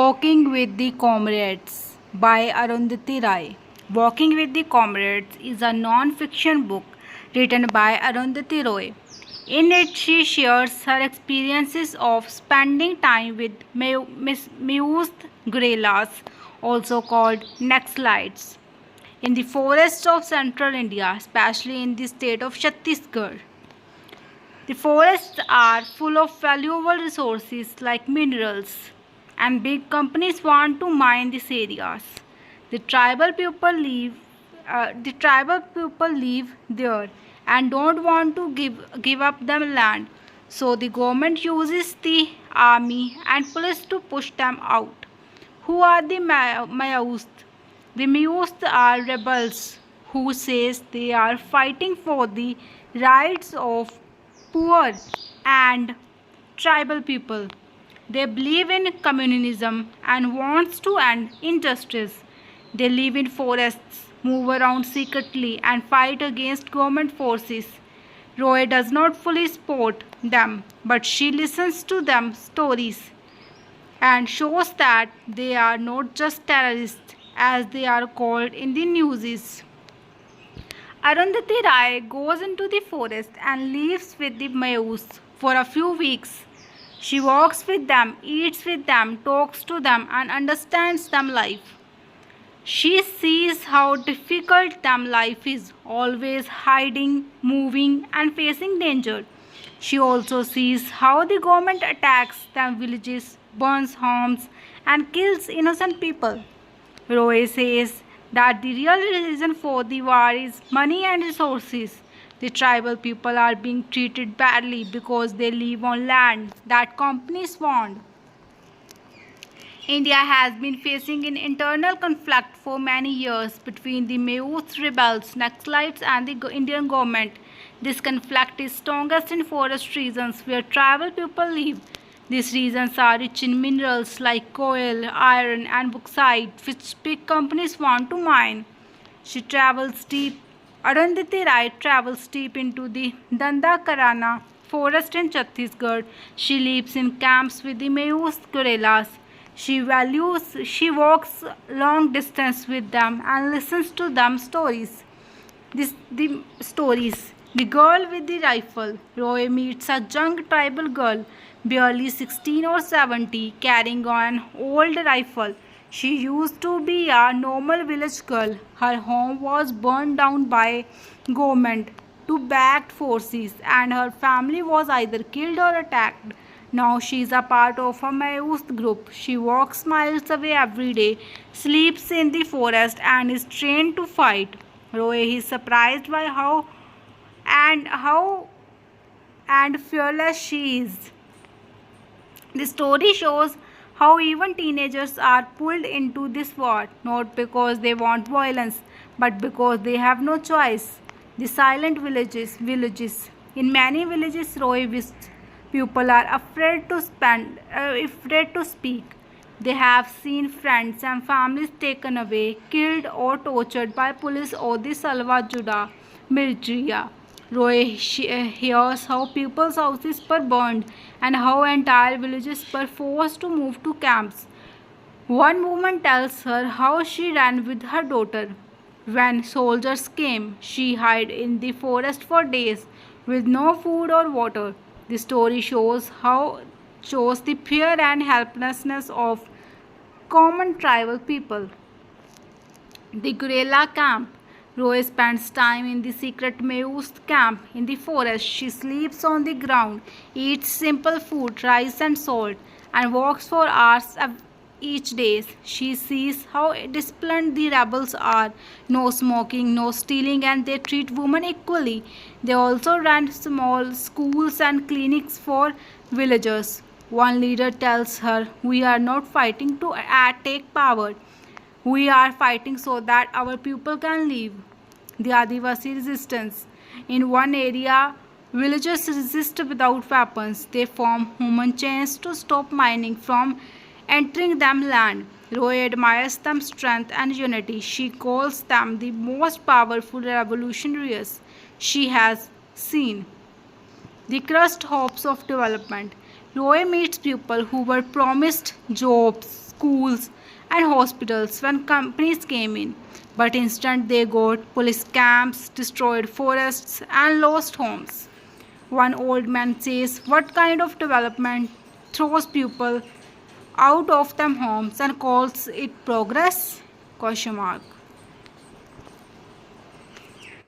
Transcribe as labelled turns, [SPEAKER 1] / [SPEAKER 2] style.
[SPEAKER 1] Walking with the Comrades by Arundhati Roy. Walking with the Comrades is a non-fiction book written by Arundhati Roy. In it, she shares her experiences of spending time with mused gorillas, also called Naxalites, in the forests of central India, especially in the state of Chhattisgarh. The forests are full of valuable resources like minerals, and big companies want to mine these areas. The tribal people live there and don't want to give up their land. So the government uses the army and police to push them out. Who are the Mayus? The Mayus are rebels who says they are fighting for the rights of poor and tribal people. They believe in communism and wants to end injustice. They live in forests, move around secretly and fight against government forces. Roy does not fully support them, but she listens to them stories and shows that they are not just terrorists as they are called in the news. Arundhati Roy goes into the forest and lives with the Mayus for a few weeks. She walks with them, eats with them, talks to them, and understands them life. She sees how difficult them life is, always hiding, moving, and facing danger. She also sees how the government attacks them villages, burns homes, and kills innocent people. Roy says that the real reason for the war is money and resources. The tribal people are being treated badly because they live on land that companies want. India has been facing an internal conflict for many years between the Mayuth rebels, Naxalites, and the Indian government. This conflict is strongest in forest regions where tribal people live. These regions are rich in minerals like coal, iron, and bauxite, which big companies want to mine. Arundhati Roy travels deep into the Dandakarana forest in Chhattisgarh. She lives in camps with the Mayus gorillas. She walks long distance with them and listens to them stories. The girl with the rifle. Roy meets a young tribal girl, barely 16 or 17, carrying an old rifle. She used to be a normal village girl. Her home was burned down by government to backed forces and her family was either killed or attacked. Now she is a part of a Mayus group. She walks miles away every day, sleeps in the forest and is trained to fight. Roy is surprised by how and fearless she is. The story shows how even teenagers are pulled into this war, not because they want violence, but because they have no choice. The silent villages. In many villages, Roy visits, people are afraid to speak. They have seen friends and families taken away, killed or tortured by police or the Salva Juda militia. Roy hears how people's houses were burned and how entire villages were forced to move to camps. One woman tells her how she ran with her daughter. When soldiers came, she hid in the forest for days with no food or water. The story shows the fear and helplessness of common tribal people. The guerrilla camp. Roy spends time in the secret Mayus camp in the forest. She sleeps on the ground, eats simple food, rice and salt, and walks for hours each day. She sees how disciplined the rebels are. No smoking, no stealing, and they treat women equally. They also run small schools and clinics for villagers. One leader tells her, "We are not fighting to take power. We are fighting so that our people can live." The Adivasi resistance. In one area, villagers resist without weapons. They form human chains to stop mining from entering them land. Roy admires them strength and unity. She calls them the most powerful revolutionaries she has seen. The crushed hopes of development. Roy meets people who were promised jobs, schools, and hospitals when companies came in. But instead, they got police camps, destroyed forests, and lost homes. One old man says, "What kind of development throws people out of them homes and calls it progress?" Question mark.